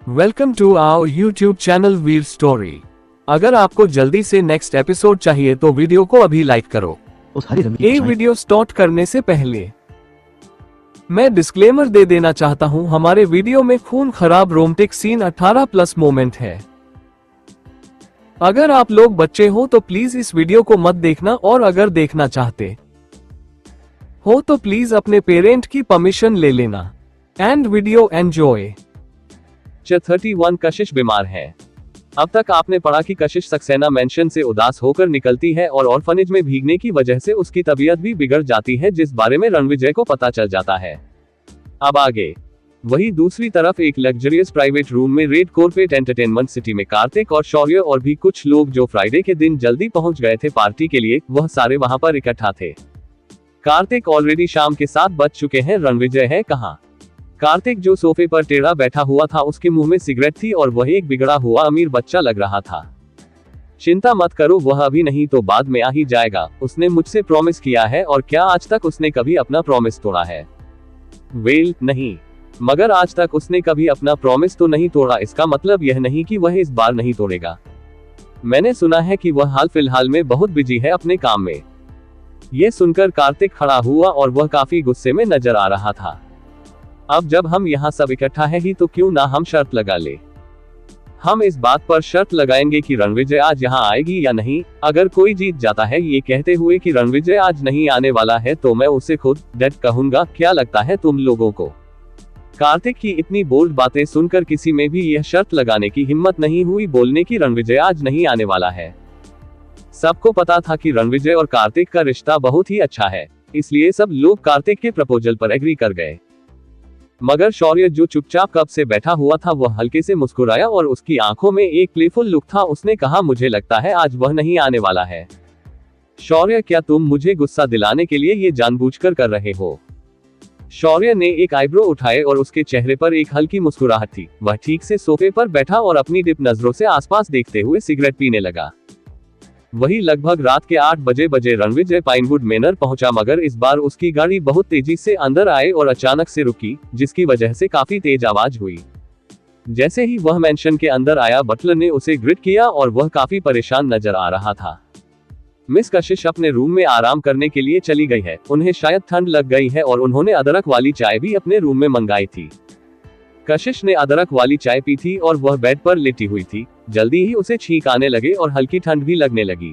Welcome to our YouTube channel Veer story. अगर आपको जल्दी से नेक्स्ट एपिसोड चाहिए तो वीडियो को अभी लाइक करो। ये वीडियो स्टार्ट करने से पहले मैं डिस्क्लेमर दे देना चाहता हूं, हमारे वीडियो में खून खराब रोमांटिक सीन 18+ मोमेंट है। अगर आप लोग बच्चे हो तो प्लीज इस वीडियो को मत देखना, और अगर देखना चाहते हो तो प्लीज अपने पेरेंट की परमिशन ले लेना। And video enjoy. 31 कशिश बीमार है। अब तक आपने पढ़ा कि कशिश सक्सेना मेंशन से उदास होकर निकलती है और ऑर्फनेज में भीगने की वजह से उसकी तबीयत भी बिगड़ जाती है, जिस बारे में रणविजय को पता चल जाता है। अब आगे वही दूसरी तरफ एक लग्जरियस प्राइवेट रूम में रेड कॉर्पोरेट एंटरटेनमेंट सिटी में कार्तिक और शौर्य और भी कुछ लोग जो फ्राइडे के दिन जल्दी पहुंच गए थे पार्टी के लिए, वह सारे वहां पर इकट्ठा थे। कार्तिक ऑलरेडी शाम के 7 बज चुके हैं। रणविजय है कहां? कार्तिक जो सोफे पर टेढ़ा बैठा हुआ था, उसके मुंह में सिगरेट थी और वह एक बिगड़ा हुआ अमीर बच्चा लग रहा था। चिंता मत करो, वह अभी नहीं तो बाद में आ ही जाएगा। उसने मुझसे प्रॉमिस किया है। और क्या आज तक उसने कभी अपना प्रॉमिस तोड़ा है? वेल, नहीं। मगर आज तक उसने कभी अपना प्रॉमिस तो नहीं तोड़ा, इसका मतलब यह नहीं कि वह इस बार नहीं तोड़ेगा। मैंने सुना है कि वह हाल फिलहाल में बहुत बिजी है अपने काम में। यह सुनकर कार्तिक खड़ा हुआ और वह काफी गुस्से में नजर आ रहा था। अब जब हम यहाँ सब इकट्ठा है ही तो क्यों ना हम शर्त लगा ले। हम इस बात पर शर्त लगाएंगे कि रणविजय आज यहाँ आएगी या नहीं। अगर कोई जीत जाता है ये कहते हुए कि रणविजय आज नहीं आने वाला है, तो मैं उसे खुद डैड कहूंगा। क्या लगता है तुम लोगों को? कार्तिक की इतनी बोल्ड बातें सुनकर किसी में भी यह शर्त लगाने की हिम्मत नहीं हुई, बोलने की रणविजय आज नहीं आने वाला है। सबको पता था कि रणविजय और कार्तिक का रिश्ता बहुत ही अच्छा है, इसलिए सब लोग कार्तिक के प्रपोजल पर एग्री कर गए। मगर शौर्य जो चुपचाप कब से बैठा हुआ था, वह हल्के से मुस्कुराया और उसकी आंखों में एक प्लेफुल लुक था। उसने कहा, मुझे लगता है आज वह नहीं आने वाला है। शौर्य, क्या तुम मुझे गुस्सा दिलाने के लिए ये जानबूझकर कर रहे हो? शौर्य ने एक आईब्रो उठाए और उसके चेहरे पर एक हल्की मुस्कुराहट थी। वह ठीक से सोफे पर बैठा और अपनी डिप नजरों से आसपास देखते हुए सिगरेट पीने लगा। वही लगभग रात के 8 बजे रणविजय पाइनवुड मेनर पहुंचा, मगर इस बार उसकी गाड़ी बहुत तेजी से अंदर आए और अचानक से रुकी, जिसकी वजह से काफी तेज आवाज हुई। जैसे ही वह मेंशन के अंदर आया, बटलर ने उसे ग्रिट किया और वह काफी परेशान नजर आ रहा था। मिस कशिश अपने रूम में आराम करने के लिए चली गई है। उन्हें शायद ठंड लग गई है और उन्होंने अदरक वाली चाय भी अपने रूम में मंगाई थी। कशिश ने अदरक वाली चाय पी थी और वह बेड पर लेटी हुई थी। जल्दी ही उसे छींक आने लगे और हल्की ठंड भी लगने लगी।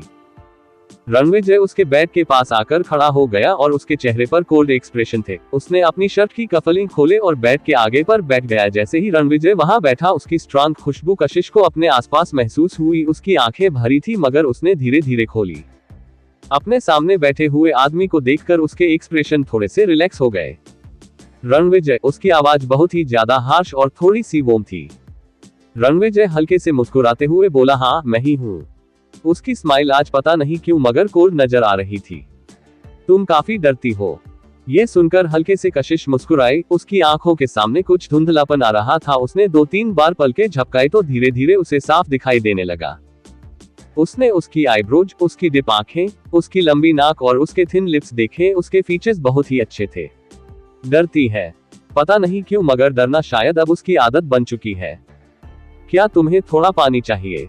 रणविजय उसके बेड के पास आकर खड़ा हो गया और उसके चेहरे पर कोल्ड एक्सप्रेशन थे। उसने अपनी शर्ट की कफलिंग खोले और बेड के आगे पर बैठ गया। जैसे ही रणविजय वहां बैठा, उसकी स्ट्रॉन्ग खुशबू कशिश को अपने आसपास महसूस हुई। उसकी आंखें भरी थी, मगर उसने धीरे धीरे खोली। अपने सामने बैठे हुए आदमी को देखकर उसके एक्सप्रेशन थोड़े से रिलैक्स हो गए। रणविजय, उसकी आवाज बहुत ही ज्यादा हार्श और थोड़ी सी वोम थी। रणविजय हल्के से मुस्कुराते हुए बोला, हाँ मैं ही हूँ। उसकी स्माइल आज पता नहीं क्यों मगर कोल्ड नजर आ रही थी। तुम काफी डरती हो। ये सुनकर हल्के से कशिश मुस्कुराई। उसकी आंखों के सामने कुछ धुंधलापन आ रहा था। उसने 2-3 बार पलकें झपकाई तो धीरे धीरे उसे साफ दिखाई देने लगा। उसने उसकी आईब्रोज, उसकी डिप आंखें, उसकी लंबी नाक और उसके थिन लिप्स देखे। उसके फीचर्स बहुत ही अच्छे थे। डरती है, पता नहीं क्यों मगर डरना शायद अब उसकी आदत बन चुकी है। क्या तुम्हें थोड़ा पानी चाहिए?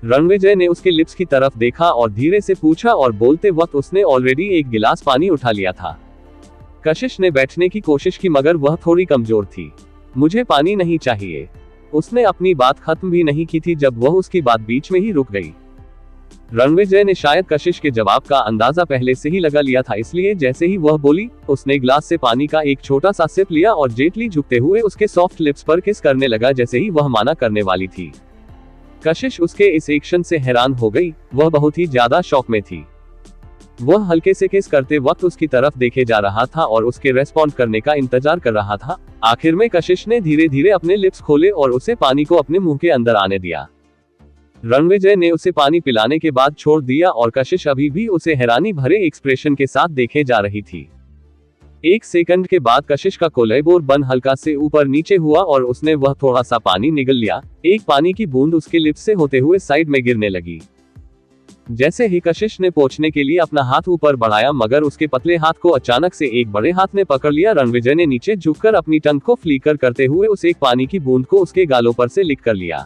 रणविजय ने उसके लिप्स की तरफ देखा और धीरे से पूछा, और बोलते वक्त उसने ऑलरेडी एक गिलास पानी उठा लिया था। कशिश ने बैठने की कोशिश की मगर वह थोड़ी कमजोर थी। मुझे पानी नहीं चाहिए। उसने अपनी बात खत्म भी नहीं की थी जब वह उसकी बात बीच में ही रुक गई। रणविजय ने शायद कशिश के जवाब का अंदाजा पहले से ही लगा लिया था, इसलिए जैसे ही वह बोली, उसने ग्लास से पानी का एक छोटा सा सिप लिया और जेंटली झुकते हुए उसके सॉफ्ट लिप्स पर किस करने लगा, जैसे ही वह माना करने वाली थी। कशिश उसके इस एक्शन से हैरान हो गई। वह बहुत ही ज्यादा शॉक में थी। वह हल्के से किस करते वक्त उसकी तरफ देखे जा रहा था और उसके रेस्पॉन्ड करने का इंतजार कर रहा था। आखिर में कशिश ने धीरे धीरे अपने लिप्स खोले और उसे पानी को अपने मुंह के अंदर आने दिया। रणविजय ने उसे पानी पिलाने के बाद छोड़ दिया और कशिश अभी भी उसे हैरानी भरे एक्सप्रेशन के साथ देखे जा रही थी। 1 सेकंड के बाद कशिश का कोलैबोर बन हल्का से ऊपर नीचे हुआ और उसने वह थोड़ा सा पानी निगल लिया। एक पानी की बूंद उसके लिप्स से होते हुए साइड में गिरने लगी। जैसे ही कशिश ने पोंछने के लिए अपना हाथ ऊपर बढ़ाया मगर उसके पतले हाथ को अचानक से एक बड़े हाथ ने पकड़ लिया। रणविजय ने नीचे झुककर अपनी टंग को फ्लीकर करते हुए उस एक पानी की बूंद को उसके गालों पर से लिक कर लिया।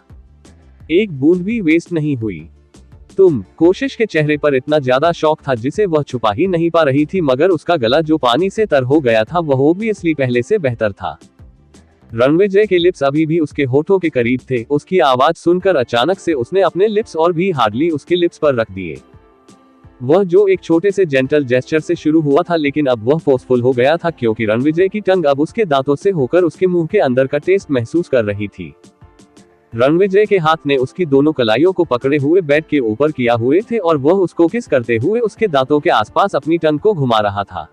एक बूंद भी वेस्ट नहीं हुई। कोशिश के चेहरे पर इतना ज्यादा शौक था जिसे वह छुपा ही नहीं पा रही थी, मगर उसका गला जो पानी से तर हो गया था वह ऑब्वियसली पहले से बेहतर था। रणविजय के लिप्स अभी भी उसके होठों के करीब थे। उसकी आवाज सुनकर अचानक से उसने अपने लिप्स और भी हार्डली उसके लिप्स पर रख दिए। वह जो एक छोटे से जेंटल जेस्चर से शुरू हुआ था लेकिन अब वह फोर्सफुल हो गया था क्योंकि रणविजय की टंग अब उसके दांतों से होकर उसके मुंह के अंदर का टेस्ट महसूस कर रही थी। रणविजय के हाथ ने उसकी दोनों कलाइयों को पकड़े हुए बेड के ऊपर किया हुए थे और वह उसको किस करते हुए उसके दांतों के आसपास अपनी टंग को घुमा रहा था।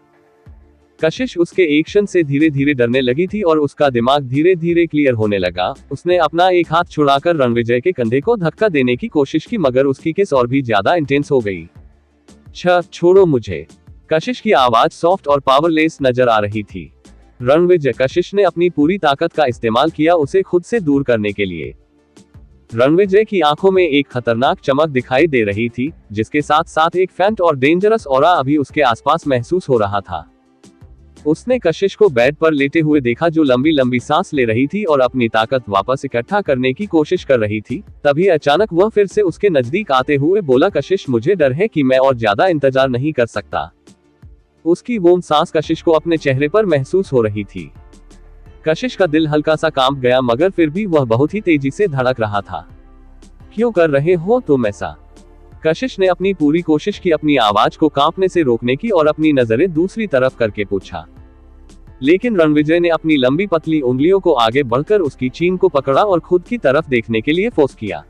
कशिश उसके एक्शन से धीरे धीरे डरने लगी थी और उसका दिमाग धीरे धीरे क्लियर होने लगा। उसने अपना एक हाथ छुड़ाकर रणविजय के कंधे को धक्का देने की कोशिश की मगर उसकी किस और भी ज्यादा इंटेंस हो गई। छोड़ो मुझे। कशिश की आवाज सॉफ्ट और पावरलेस नजर आ रही थी। रणविजय। कशिश ने अपनी पूरी ताकत का इस्तेमाल किया उसे खुद से दूर करने के लिए। रणविजय की आंखों में एक खतरनाक चमक दिखाई दे रही थी जिसके साथ साथ एक फेंट और डेंजरस ऑरा अभी उसके आसपास महसूस हो रहा था। उसने कशिश को बेड पर लेटे हुए देखा जो लंबी लंबी सांस ले रही थी और अपनी ताकत वापस इकट्ठा करने की कोशिश कर रही थी। तभी अचानक वह फिर से उसके नजदीक आते हुए बोला, कशिश मुझे डर है कि मैं और ज्यादा इंतजार नहीं कर सकता। उसकी वो सांस कशिश को अपने चेहरे पर महसूस हो रही थी। कशिश का दिल हल्का सा कांप गया मगर फिर भी वह बहुत ही तेजी से धड़क रहा था। क्यों कर रहे हो तुम ऐसा? कशिश ने अपनी पूरी कोशिश की अपनी आवाज को कांपने से रोकने की और अपनी नजरें दूसरी तरफ करके पूछा। लेकिन रणविजय ने अपनी लंबी पतली उंगलियों को आगे बढ़कर उसकी चीन को पकड़ा और खुद की तरफ देखने के लिए फोर्स किया।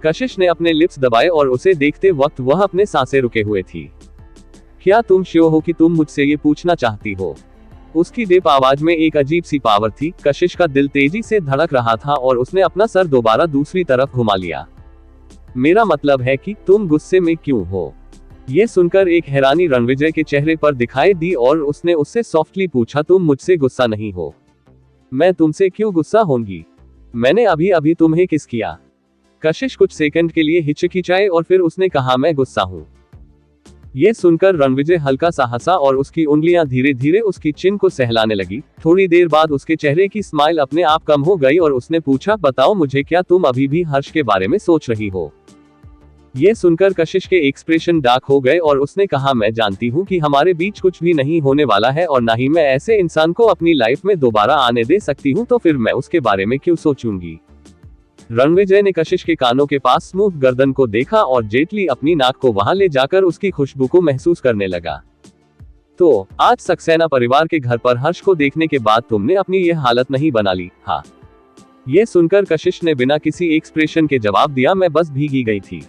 कशिश ने अपने लिप्स दबाए और उसे देखते वक्त वह अपने सांसें रुके हुए थी। क्या तुम श्योर हो कि तुम मुझसे ये पूछना चाहती हो? उसकी डीप आवाज में एक अजीब सी पावर थी। कशिश का दिल तेजी से धड़क रहा था और उसने अपना सर दोबारा दूसरी तरफ घुमा लिया। मेरा मतलब है कि तुम गुस्से में क्यों हो? ये सुनकर एक हैरानी रणविजय के चेहरे पर दिखाई दी और उसने उससे सॉफ्टली पूछा, तुम मुझसे गुस्सा नहीं हो? मैं तुमसे क्यों गुस्सा होंगी? मैंने अभी अभी तुम्हें किस किया? कशिश कुछ सेकंड के लिए हिचकिचाए और फिर उसने कहा, मैं गुस्सा हूं। ये सुनकर रणविजय हल्का सा हंसा और उसकी उंगलियां धीरे धीरे उसकी चिन को सहलाने लगी। थोड़ी देर बाद उसके चेहरे की स्माइल अपने आप कम हो गई और उसने पूछा, बताओ मुझे, क्या तुम अभी भी हर्ष के बारे में सोच रही हो? ये सुनकर कशिश के एक्सप्रेशन डार्क हो गए और उसने कहा, मैं जानती हूँ कि हमारे बीच कुछ भी नहीं होने वाला है और ना ही मैं ऐसे इंसान को अपनी लाइफ में दोबारा आने दे सकती हूँ, तो फिर मैं उसके बारे में क्यों सोचूंगी? रणविजय ने कशिश के कानों के पास स्मूथ गर्दन को देखा और जेटली अपनी नाक को वहां ले जाकर उसकी खुशबू को महसूस करने लगा। तो आज सक्सेना परिवार के घर पर हर्ष को देखने के बाद तुमने अपनी ये हालत नहीं बना ली? हाँ। ये सुनकर कशिश ने बिना किसी एक्सप्रेशन के जवाब दिया, मैं बस भीगी गई थी।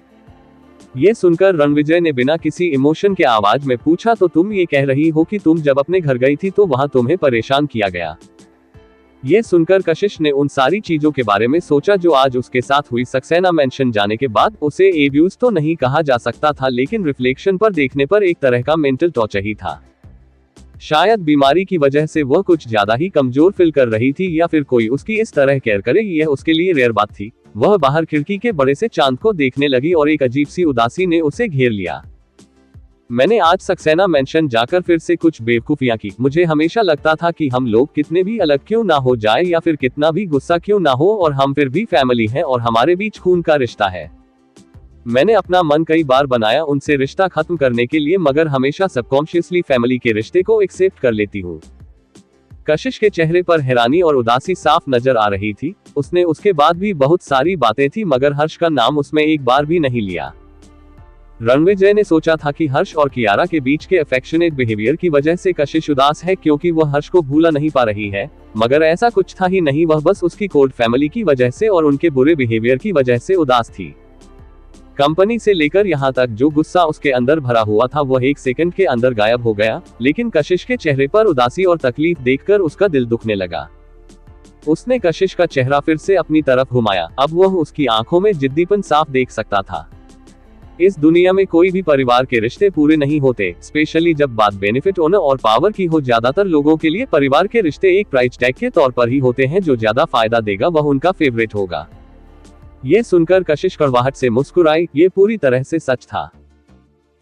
ये सुनकर रणविजय ने बिना किसी इमोशन के आवाज में पूछा, तो तुम ये कह रही हो कि तुम जब अपने घर गई थी तो वहां तुम्हें परेशान किया गया? ये सुनकर कशिश ने उन सारी चीजों के बारे में सोचा जो आज उसके साथ हुई। सक्सेना मेंशन जाने के बाद उसे एब्यूज तो नहीं कहा जा सकता था लेकिन रिफ्लेक्शन पर देखने पर एक तरह का मेंटल टॉर्चर ही था। शायद बीमारी की वजह से वह कुछ ज्यादा ही कमजोर फील कर रही थी या फिर कोई उसकी इस तरह केयर करे, यह उसके लिए रेयर बात थी। वह बाहर खिड़की के बड़े से चांद को देखने लगी और एक अजीब सी उदासी ने उसे घेर लिया। मैंने आज सक्सेना मेंशन जाकर फिर से कुछ बेवकूफियां की। मुझे हमेशा लगता था कि हम लोग कितने भी अलग क्यों ना हो जाए या फिर कितना भी गुस्सा क्यों ना हो और हम फिर भी फैमिली हैं और हमारे बीच खून का रिश्ता है। मैंने अपना मन कई बार बनाया उनसे रिश्ता खत्म करने के लिए, मगर हमेशा सबकॉन्शियसली फैमिली के रिश्ते को एक्सेप्ट कर लेती हूँ। कशिश के चेहरे पर हैरानी और उदासी साफ नजर आ रही थी। उसने उसके बाद भी बहुत सारी बातें थी मगर हर्ष का नाम उसमें एक बार भी नहीं लिया। रणविजय ने सोचा था कि हर्ष और कियारा के बीच के अफेक्शनेट बिहेवियर की वजह से कशिश उदास है क्योंकि वह हर्ष को भूला नहीं पा रही है, मगर ऐसा कुछ था ही नहीं। वह बस उसकी कोल्ड फैमिली की वजह से और उनके बुरे बिहेवियर की वजह से उदास थी। कंपनी से लेकर यहाँ तक जो गुस्सा उसके अंदर भरा हुआ था वह एक सेकंड के अंदर गायब हो गया, लेकिन कशिश के चेहरे पर उदासी और तकलीफ देखकर उसका दिल दुखने लगा। उसने कशिश का चेहरा फिर से अपनी तरफ घुमाया। अब वह उसकी आंखों में जिद्दीपन साफ देख सकता था। इस दुनिया में कोई भी परिवार के रिश्ते पूरे नहीं होते, स्पेशली जब बात बेनिफिट ऑनर और पावर की हो। ज्यादातर लोगों के लिए परिवार के रिश्ते एक प्राइस टैग के तौर पर ही होते हैं। जो ज्यादा फायदा देगा वह उनका फेवरेट होगा। ये सुनकर कशिश कड़वाहट से मुस्कुराई, ये पूरी तरह से सच था।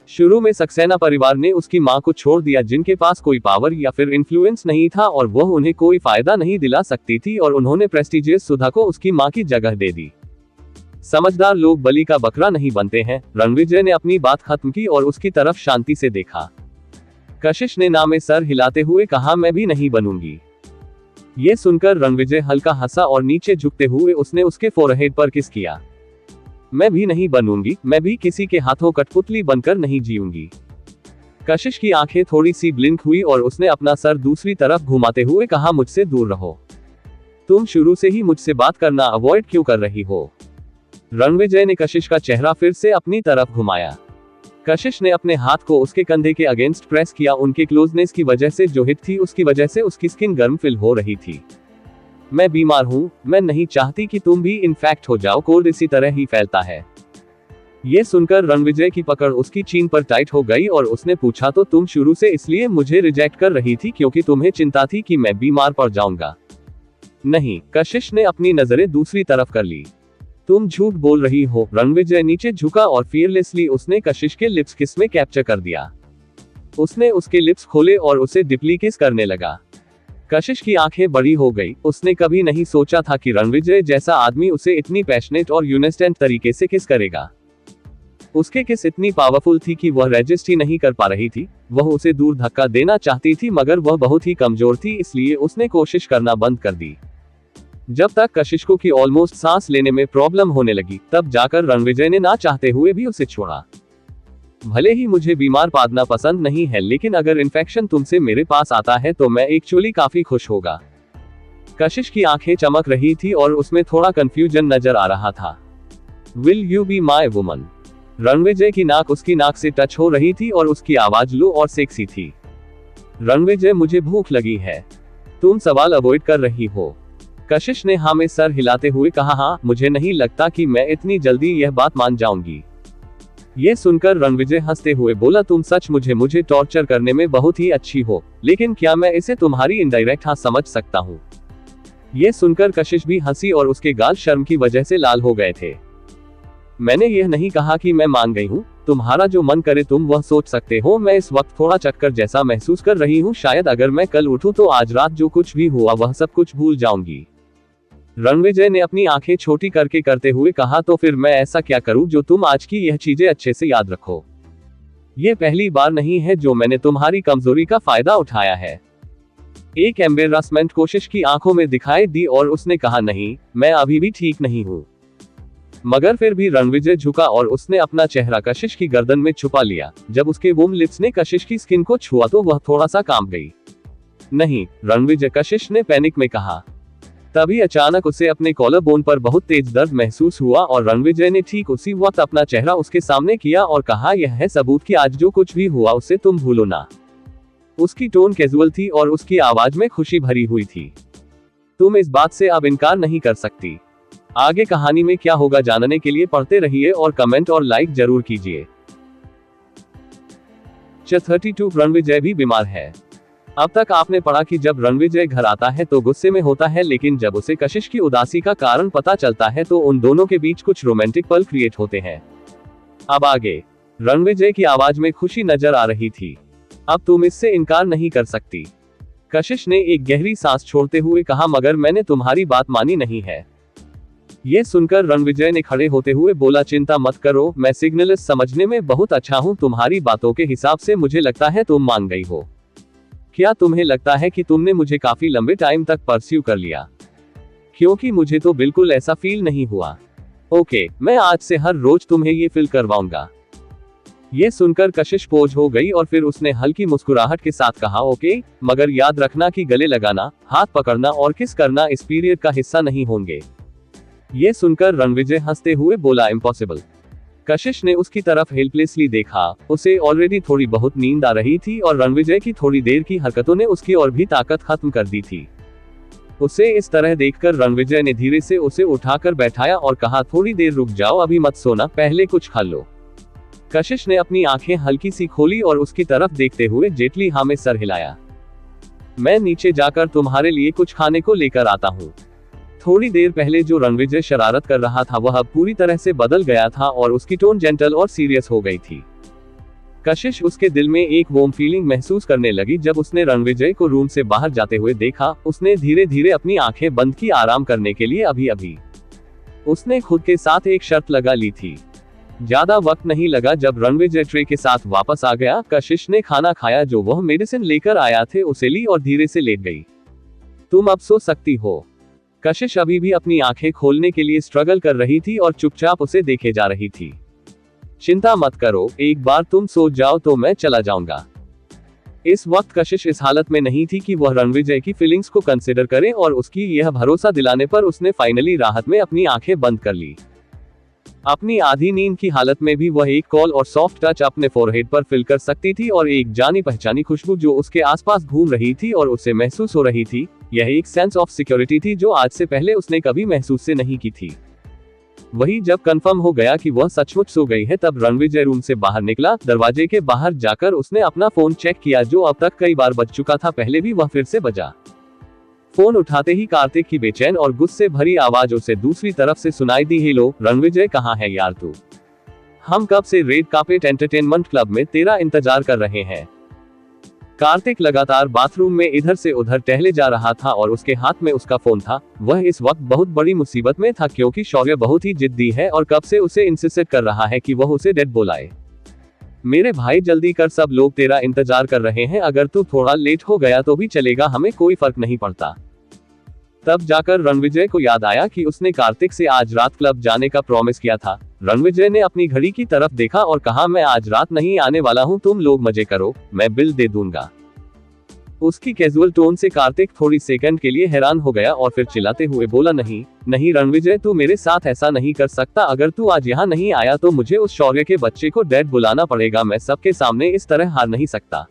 शुरू में सक्सेना परिवार ने उसकी मां को छोड़ दिया, जिनके पास कोई पावर या फिर इन्फ्लुएंस नहीं था और वह उन्हें कोई फायदा नहीं दिला सकती थी, और उन्होंने प्रेस्टिजियस सुधा को उसकी मां की जगह दे दी। समझदार लोग बलि का बकरा नहीं बनते हैं। रणविजय ने अपनी बात खत्म की और उसकी तरफ शांति से देखा। कशिश ने ना में सर हिलाते हुए कहा, मैं भी नहीं बनूंगी। ये सुनकर रणविजय हल्का हंसा और नीचे झुकते हुए उसने उसके फोरहेड पर किस किया। मैं भी नहीं बनूंगी, मैं भी किसी के हाथों कठपुतली बनकर नहीं जीऊंगी। कशिश की आंखें थोड़ी सी ब्लिंक हुई और उसने अपना सर दूसरी तरफ घुमाते हुए कहा, मुझसे दूर रहो। तुम शुरू से ही मुझसे बात करना अवॉइड क्यों कर रही हो? रणविजय ने कशिश का चेहरा फिर से अपनी तरफ घुमाया। कशिश ने अपने हाथ को उसके कंधे के अगेंस्ट प्रेस किया। उनके क्लोजनेस की वजह से जो हिट थी उसकी वजह से उसकी स्किन गर्म फील हो रही थी। मैं बीमार हूं, मैं नहीं चाहती कि तुम भी इन्फेक्ट हो जाओ, कोल्ड इसी तरह ही फैलता है। ये सुनकर रणविजय की पकड़ उसकी चीन पर टाइट हो गई और उसने पूछा, तो तुम शुरू से इसलिए मुझे रिजेक्ट कर रही थी क्योंकि तुम्हें चिंता थी कि मैं बीमार पड़ जाऊंगा? नहीं, कशिश ने अपनी नजरें दूसरी तरफ कर ली। तुम झूठ बोल रही हो। रणविजय नीचे झुका और फियरलेसली उसने कशिश के लिप्स किस में कैप्चर कर दिया। उसने उसके लिप्स खोले और उसे डीपली किस करने लगा। कशिश की आंखें बड़ी हो गई। उसने कभी नहीं सोचा था कि रणविजय जैसा आदमी उसे इतनी पैशनेट और यूनिस्टेंट तरीके से किस करेगा। उसके किस इतनी पावरफुल थी कि वह रेजिस्ट ही नहीं कर पा रही थी। वह उसे दूर धक्का देना चाहती थी मगर वह बहुत ही कमजोर थी, इसलिए उसने कोशिश करना बंद कर दी। जब तक कशिश को की ऑलमोस्ट सांस लेने में प्रॉब्लम होने लगी, तब जाकर रणविजय ने ना चाहते हुए भी उसे छोड़ा। भले ही मुझे बीमार पादना पसंद नहीं है, लेकिन अगर इन्फेक्शन तुमसे मेरे पास आता है तो मैं एक्चुअली काफी खुश होगा। कशिश की आंखें चमक रही थी और उसमें थोड़ा कंफ्यूजन नजर आ रहा था। Will you be my woman? Ranvijay की नाक उसकी नाक से टच हो रही थी और उसकी आवाज लो और सेक्सी थी। रणविजय, मुझे भूख लगी है। तुम सवाल अवॉइड कर रही हो। कशिश ने हाँ में सर हिलाते हुए कहा, हाँ, मुझे नहीं लगता कि मैं इतनी जल्दी यह बात मान जाऊंगी। ये सुनकर रणविजय हंसते हुए बोला, तुम सच मुझे टॉर्चर करने में बहुत ही अच्छी हो, लेकिन क्या मैं इसे तुम्हारी इनडायरेक्ट हाँ समझ सकता हूँ? ये सुनकर कशिश भी हंसी और उसके गाल शर्म की वजह से लाल हो गए थे। मैंने यह नहीं कहा कि मैं मान गई हूँ। तुम्हारा जो मन करे तुम वह सोच सकते हो। मैं इस वक्त थोड़ा चक्कर जैसा महसूस कर रही हूँ। शायद अगर मैं कल उठूं तो आज रात जो कुछ भी हुआ वह सब कुछ भूल जाऊंगी। रणविजय ने अपनी आंखें छोटी करते हुए कहा, तो फिर मैं ऐसा क्या करूं जो तुम आज की यह चीजें अच्छे से याद रखो? यह पहली बार नहीं है जो मैंने तुम्हारी कमजोरी का फायदा उठाया है। एक एम्बेरसमेंट कोशिश की आंखों में दिखाई दी और उसने कहा, नहीं, मैं अभी भी ठीक नहीं हूं। मगर फिर भी रणविजय झुका और उसने अपना चेहरा कशिश की गर्दन में छुपा लिया। जब उसके वोम लिप्स ने कशिश की स्किन को छुआ तो वह थोड़ा सा कांप गई। नहीं, रणविजय, कशिश ने पैनिक में कहा। तभी अचानक उसे अपने कॉलर बोन पर बहुत तेज दर्द महसूस हुआ और रणविजय ने ठीक उसी वक्त अपना चेहरा उसके सामने किया और कहा, यह है सबूत कि आज जो कुछ भी हुआ उसे तुम भूलो ना। उसकी टोन कैजुअल थी और उसकी आवाज में खुशी भरी हुई थी। तुम इस बात से अब इनकार नहीं कर सकती। आगे कहानी में क्या होगा जानने के लिए पढ़ते रहिए और कमेंट और लाइक जरूर कीजिए। 32 रणविजय भी बीमार है। अब तक आपने पढ़ा कि जब रणविजय घर आता है तो गुस्से में होता है, लेकिन जब उसे कशिश की उदासी का कारण पता चलता है तो उन दोनों के बीच कुछ रोमांटिक पल क्रिएट होते हैं। अब आगे। रणविजय की आवाज में खुशी नजर आ रही थी। अब तुम इससे इनकार नहीं कर सकती। कशिश ने एक गहरी सांस छोड़ते हुए कहा, मगर मैंने तुम्हारी बात मानी नहीं है। ये सुनकर रणविजय ने खड़े होते हुए बोला, चिंता मत करो, मैं सिग्नल्स समझने में बहुत अच्छा हूँ। तुम्हारी बातों के हिसाब से मुझे लगता है तुम मान गई हो। क्या तुम्हें लगता है कि तुमने मुझे काफी लंबे टाइम तक परस्यू कर लिया? क्योंकि मुझे तो बिल्कुल ऐसा फील नहीं हुआ। ओके, मैं आज से हर रोज तुम्हें ये फील करवाऊंगा। ये सुनकर कशिश पोज हो गई और फिर उसने हल्की मुस्कुराहट के साथ कहा, ओके, मगर याद रखना कि गले लगाना, हाथ पकड़ना और किस करना इस पीरियड का हिस्सा नहीं होंगे। ये सुनकर रणविजय हंसते हुए बोला, इम्पॉसिबल। कशिश ने उसकी तरफ हेल्पलेसली देखा। उसे ऑलरेडी थोड़ी बहुत नींद आ रही थी और रणविजय की थोड़ी देर की हरकतों ने उसकी और भी ताकत खत्म कर दी थी। उसे इस तरह देखकर रणविजय ने धीरे से उसे उठाकर बैठाया और कहा, थोड़ी देर रुक जाओ, अभी मत सोना, पहले कुछ खा लो। कशिश ने अपनी आंखें हल्की सी खोली और उसकी तरफ देखते हुए जेटली हाँ में सर हिलाया। मैं नीचे जाकर तुम्हारे लिए कुछ खाने को लेकर आता हूँ। थोड़ी देर पहले जो रणविजय शरारत कर रहा था वह अब पूरी तरह से बदल गया था और उसकी टोन जेंटल और सीरियस हो गई थी। कशिश उसके दिल में एक वार्म फीलिंग महसूस करने लगी जब उसने रणविजय को रूम से बाहर जाते हुए देखा। उसने धीरे धीरे अपनी आंखें बंद की आराम करने के लिए। अभी उसने खुद के साथ एक शर्त लगा ली थी। ज्यादा वक्त नहीं लगा जब रणविजय ट्रे के साथ वापस आ गया। कशिश ने खाना खाया जो वह मेडिसिन लेकर आया थे, उसे ली और धीरे से लेट गई। तुम अब सो सकती हो। कशिश अभी भी अपनी आंखें खोलने के लिए स्ट्रगल कर रही थी और चुपचाप उसे देखे जा रही थी। चिंता मत करो, एक बार तुम सो जाओ तो मैं चला जाऊंगा। इस वक्त कशिश इस हालत में नहीं थी कि वह रणविजय की फीलिंग्स को कंसिडर करे और उसकी यह भरोसा दिलाने पर उसने फाइनली राहत में अपनी आंखें बंद कर ली। अपनी आधी नींद की हालत में भी वह एक कॉल और सॉफ्ट टच अपने फोरहेड पर फील कर सकती थी और एक जानी पहचानी खुशबू जो उसके आसपास घूम रही थी और उसे महसूस हो रही थी। यह एक सेंस ऑफ सिक्योरिटी थी जो आज से पहले उसने कभी महसूस से नहीं की थी। वही जब कंफर्म हो गया कि वह सचमुच सो गई है तब रणविजय रूम से बाहर निकला। दरवाजे के बाहर जाकर उसने अपना फोन चेक किया जो अब तक कई बार बज चुका था। पहले भी वह फिर से बजा। फोन उठाते ही कार्तिक की बेचैन और गुस्से भरी आवाज उसे दूसरी तरफ से सुनाई दी। हेलो रणविजय, कहाँ है यार तू? हम कब से रेड कार्पेट एंटरटेनमेंट क्लब में तेरा इंतजार कर रहे हैं। कार्तिक लगातार बाथरूम में इधर से उधर टहले जा रहा था और उसके हाथ में उसका फोन था। वह इस वक्त बहुत बड़ी मुसीबत में था क्योंकि शौर्य बहुत ही जिद्दी है और कब से उसे इंसिस्ट कर रहा है कि वह उसे डेड बुलाए। मेरे भाई जल्दी कर, सब लोग तेरा इंतजार कर रहे हैं। अगर तू थोड़ा लेट हो गया तो भी चलेगा, हमें कोई फर्क नहीं पड़ता। तब जाकर रणविजय को याद आया कि उसने कार्तिक से आज रात क्लब जाने का प्रॉमिस किया था। रणविजय ने अपनी घड़ी की तरफ देखा और कहा, मैं आज रात नहीं आने वाला हूँ, तुम लोग मजे करो, मैं बिल दे दूंगा। उसकी कैजुअल टोन से कार्तिक थोड़ी सेकंड के लिए हैरान हो गया और फिर चिल्लाते हुए बोला, नहीं नहीं रणविजय, तू मेरे साथ ऐसा नहीं कर सकता। अगर तू आज यहाँ नहीं आया तो मुझे उस शौर्य के बच्चे को डैड बुलाना पड़ेगा। मैं सबके सामने इस तरह हार नहीं सकता।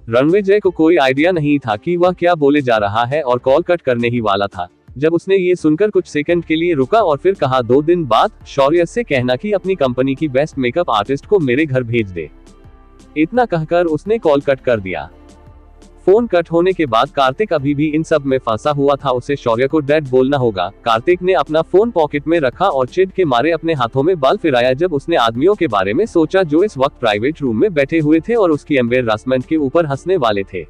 रणविजय को कोई आइडिया नहीं था कि वह क्या बोले जा रहा है और कॉल कट करने ही वाला था जब उसने ये सुनकर कुछ सेकंड के लिए रुका और फिर कहा, 2 दिन बाद शौर्य से कहना कि अपनी कंपनी की बेस्ट मेकअप आर्टिस्ट को मेरे घर भेज दे। इतना कहकर उसने कॉल कट कर दिया। फोन कट होने के बाद कार्तिक अभी भी इन सब में फंसा हुआ था। उसे शौर्य को डैड बोलना होगा। कार्तिक ने अपना फोन पॉकेट में रखा और चिढ़ के मारे अपने हाथों में बाल फिराया जब उसने आदमियों के बारे में सोचा जो इस वक्त प्राइवेट रूम में बैठे हुए थे और उसकी एम्बेरसमेंट के ऊपर हंसने वाले थे।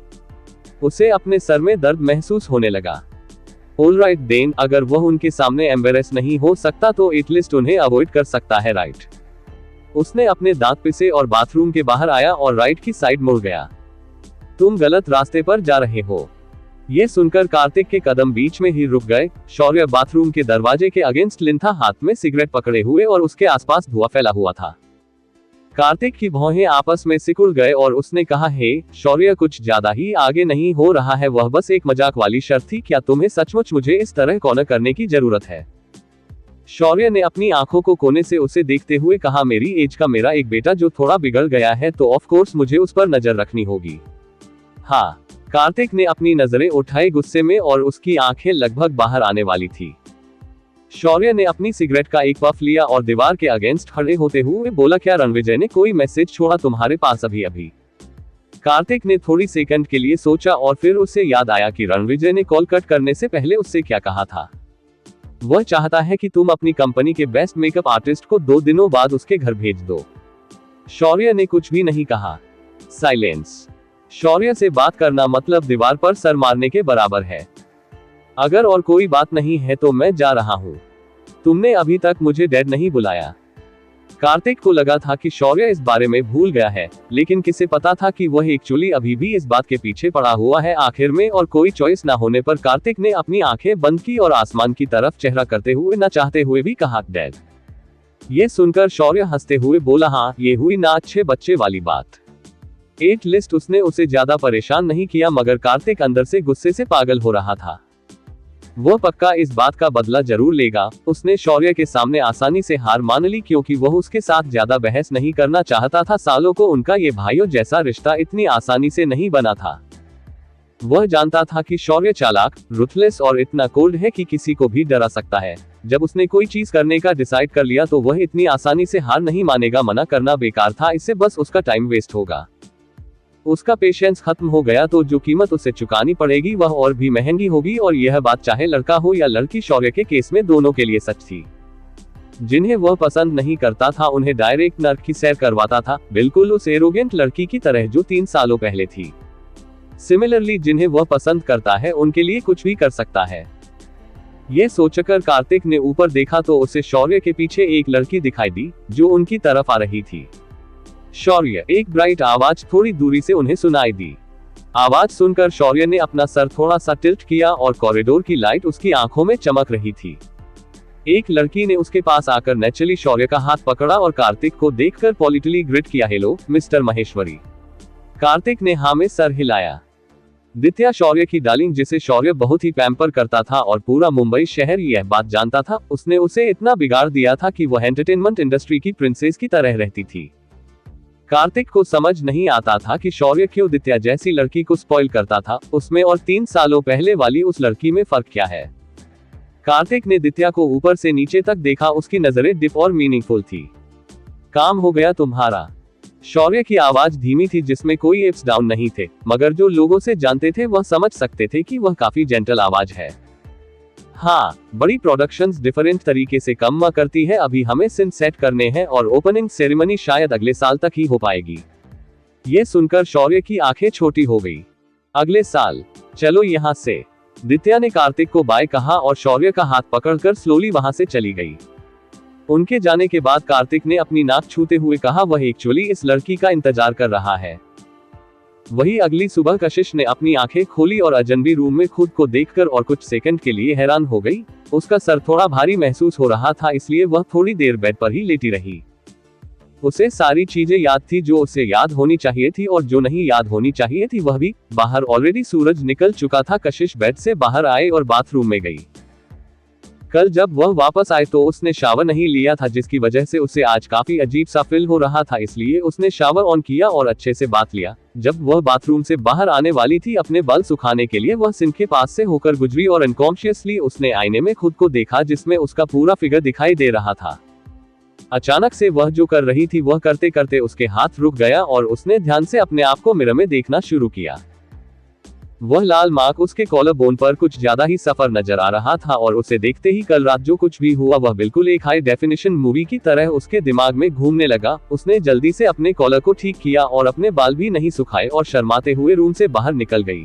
उसे अपने सर में दर्द महसूस होने लगा। ऑलराइट देन, अगर वह उनके सामने एम्बेरस नहीं हो सकता तो एटलीस्ट उन्हें अवॉइड कर सकता है, राइट? उसने अपने दांत पिसे और बाथरूम के बाहर आया और राइट की साइड मुड़ गया। तुम गलत रास्ते पर जा रहे हो। ये सुनकर कार्तिक के कदम बीच में ही रुक गए। शौर्य बाथरूम के दरवाजे के अगेंस्ट लिन था, हाथ में सिगरेट पकड़े हुए और उसके आसपास धुआं फैला हुआ था। कार्तिक की भौहें आपस में सिकुड़ गए और उसने कहा, हे शौर्य, कुछ ज्यादा ही आगे नहीं हो रहा है? वह बस एक मजाक वाली शर्त थी। क्या तुम्हें सचमुच मुझे इस तरह कॉर्नर करने की जरूरत है? शौर्य ने अपनी आंखों को कोने से उसे देखते हुए कहा, मेरी एज का मेरा एक बेटा जो थोड़ा बिगड़ गया है तो ऑफ कोर्स मुझे उस पर नजर रखनी होगी। हाँ, कार्तिक ने अपनी नजरें उठाई गुस्से में और उसकी आंखें लगभग बाहर आने वाली थी। शौर्य ने अपनी सिगरेट का एक पफ लिया और दीवार के अगेंस्ट खड़े होते हुए बोला, क्या रणविजय ने कोई मैसेज छोड़ा तुम्हारे पास अभी अभी? कार्तिक ने थोड़ी सेकंड के लिए सोचा और फिर उसे याद आया कि रणविजय ने कॉल कट करने से पहले उससे क्या कहा था। वह चाहता है कि तुम अपनी कंपनी के बेस्ट मेकअप आर्टिस्ट को 2 दिनों बाद उसके घर भेज दो। शौर्य ने कुछ भी नहीं कहा। साइलेंस। शौर्य से बात करना मतलब दीवार पर सर मारने के बराबर है। अगर और कोई बात नहीं है तो मैं जा रहा हूँ। तुमने अभी तक मुझे डैड नहीं बुलाया। कार्तिक को लगा था कि शौर्य इस बारे में भूल गया है, लेकिन किसे पता था कि वह एक्चुअली अभी भी इस बात के पीछे पड़ा हुआ है। आखिर में और कोई चॉइस ना होने पर कार्तिक ने अपनी आंखें बंद की और आसमान की तरफ चेहरा करते हुए न चाहते हुए भी कहा, डैड। ये सुनकर शौर्य हंसते हुए बोला, हाँ, ये हुई ना अच्छे बच्चे वाली बात। एट लिस्ट उसने उसे ज्यादा परेशान नहीं किया, मगर कार्तिक अंदर से गुस्से से पागल हो रहा था। वह पक्का इस बात का बदला जरूर लेगा। उसने शौर्य के सामने आसानी से हार मान ली क्योंकि वह उसके साथ ज्यादा बहस नहीं करना चाहता था। सालों को उनका ये भाइयों जैसा रिश्ता इतनी आसानी से नहीं बना था। वह जानता था कि शौर्य चालाक, रुथलेस और इतना कोल्ड है कि किसी को भी डरा सकता है। जब उसने कोई चीज करने का डिसाइड कर लिया तो वह इतनी आसानी से हार नहीं मानेगा। मना करना बेकार था, इससे बस उसका टाइम वेस्ट होगा। उसका पेशेंस खत्म हो गया तो जो कीमत उसे चुकानी पड़ेगी वह और भी महंगी होगी, और यह बात चाहे लड़का हो या लड़की शौर्य के केस में दोनों के लिए सच थी। जिन्हें वह पसंद नहीं करता था उन्हें डायरेक्ट नर्क की सैर करवाता था, बिल्कुल उस एरोगेंट लड़की की तरह जो 3 सालों पहले थी। सिमिलरली जिन्हें वह पसंद करता है उनके लिए कुछ भी कर सकता है। ये सोचकर कार्तिक ने ऊपर देखा तो उसे शौर्य के पीछे एक लड़की दिखाई दी जो उनकी तरफ आ रही थी। शौर्य, एक ब्राइट आवाज थोड़ी दूरी से उन्हें सुनाई दी। आवाज सुनकर शौर्य ने अपना सर थोड़ा सा टिल्ट किया और कॉरिडोर की लाइट उसकी आंखों में चमक रही थी। एक लड़की ने उसके पास आकर नेचुरली शौर्य का हाथ पकड़ा और कार्तिक को देखकर पॉलिटली ग्रिट किया, हेलो मिस्टर महेश्वरी। कार्तिक ने हाँ में सर हिलाया। दित्या शौर्य की डार्लिंग जिसे शौर्य बहुत ही पैम्पर करता था और पूरा मुंबई शहर यह बात जानता था, उसने उसे इतना बिगाड़ दिया था कि वह एंटरटेनमेंट इंडस्ट्री की प्रिंसेस की तरह रहती थी। कार्तिक को समझ नहीं आता था कि शौर्य क्यों दित्या जैसी लड़की को स्पॉइल करता था, उसमें और 3 सालों पहले वाली उस लड़की में फर्क क्या है। कार्तिक ने दित्या को ऊपर से नीचे तक देखा, उसकी नजरें डिप और मीनिंगफुल थी। काम हो गया तुम्हारा। शौर्य की आवाज धीमी थी जिसमें कोई एप्स डाउन नहीं थे, मगर जो लोगों से जानते थे वह समझ सकते थे कि वह काफी जेंटल आवाज है। हाँ, बड़ी प्रोडक्शंस डिफरेंट तरीके से काम करती है, अभी हमें सीन सेट करने हैं और ओपनिंग सेरेमनी शायद अगले साल तक ही हो पाएगी। ये सुनकर शौर्य की आंखें छोटी हो गई। अगले साल? चलो यहाँ से। दित्या ने कार्तिक को बाय कहा और शौर्य का हाथ पकड़कर स्लोली वहां से चली गई। उनके जाने के बाद कार्तिक ने अपनी नाक छूते हुए कहा वह एक्चुअली इस लड़की का इंतजार कर रहा है। वही अगली सुबह कशिश ने अपनी आंखें खोली और अजनबी रूम में खुद को देखकर और कुछ सेकंड के लिए हैरान हो गई। उसका सर थोड़ा भारी महसूस हो रहा था, इसलिए वह थोड़ी देर बेड पर ही लेटी रही। उसे सारी चीजें याद थी जो उसे याद होनी चाहिए थी, और जो नहीं याद होनी चाहिए थी वह भी। बाहर ऑलरेडी सूरज निकल चुका था। कशिश बेड से बाहर आए और बाथरूम में गई। कल जब वह वापस आए तो उसने शावर नहीं लिया था, जिसकी वजह से उसे आज काफी अजीब सा फील हो रहा था, इसलिए उसने शावर ऑन किया और अच्छे से बात लिया। जब वह बाथरूम से बाहर आने वाली थी अपने बाल सुखाने के लिए, वह सिंक के पास से होकर गुजरी और अनकॉन्शियसली उसने आईने में खुद को देखा जिसमें उसका पूरा फिगर दिखाई दे रहा था। अचानक से वह जो कर रही थी वह करते करते उसके हाथ रुक गया और उसने ध्यान से अपने आप को मिरर में देखना शुरू किया। वह लाल मार्क उसके कॉलर बोन पर कुछ ज्यादा ही सफर नजर आ रहा था, और उसे देखते ही कल रात जो कुछ भी हुआ वह बिल्कुल एक हाई डेफिनेशन मूवी की तरह उसके दिमाग में घूमने लगा। उसने जल्दी से अपने कॉलर को ठीक किया और अपने बाल भी नहीं सुखाए और शर्माते हुए रूम से बाहर निकल गई।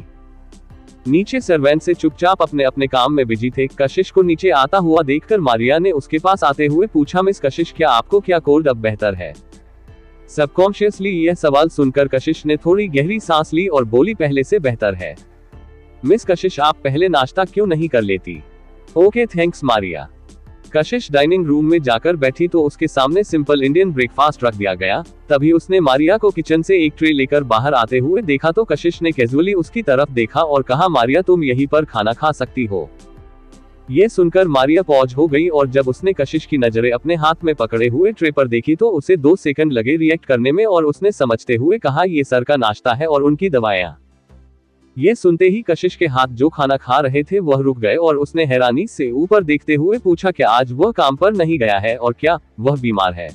नीचे सर्वेंट से चुपचाप अपने अपने काम में बिजी थे। कशिश को नीचे आता हुआ देखकर मारिया ने उसके पास आते हुए पूछा, मिस कशिश क्या आपको क्या कोल्ड अब बेहतर है? सबकॉन्शियसली यह सवाल सुनकर कशिश ने थोड़ी गहरी सांस ली और बोली, पहले से बेहतर है। मिस कशिश आप पहले नाश्ता क्यों नहीं कर लेती? Okay thanks Maria. कशिश डाइनिंग रूम में जाकर बैठी तो उसके सामने सिंपल इंडियन ब्रेकफास्ट रख दिया गया। तभी उसने मारिया को किचन से एक ट्रे लेकर बाहर आते हुए देखा तो कशिश ने कैजुअली उसकी तरफ देखा और कहा, मारिया तुम यहीं पर खाना खा सकती हो। ये सुनकर मारिया पॉज हो गई और जब उसने कशिश की नजरें अपने हाथ में पकड़े हुए ट्रे पर देखी तो उसे 2 सेकंड लगे रिएक्ट करने में, और उसने समझते हुए कहा, ये सर का नाश्ता है और उनकी दवाएं। ये सुनते ही कशिश के हाथ जो खाना खा रहे थे वह रुक गए और उसने हैरानी से ऊपर देखते हुए पूछा, क्या आज वह काम पर नहीं गया है और क्या वह बीमार है?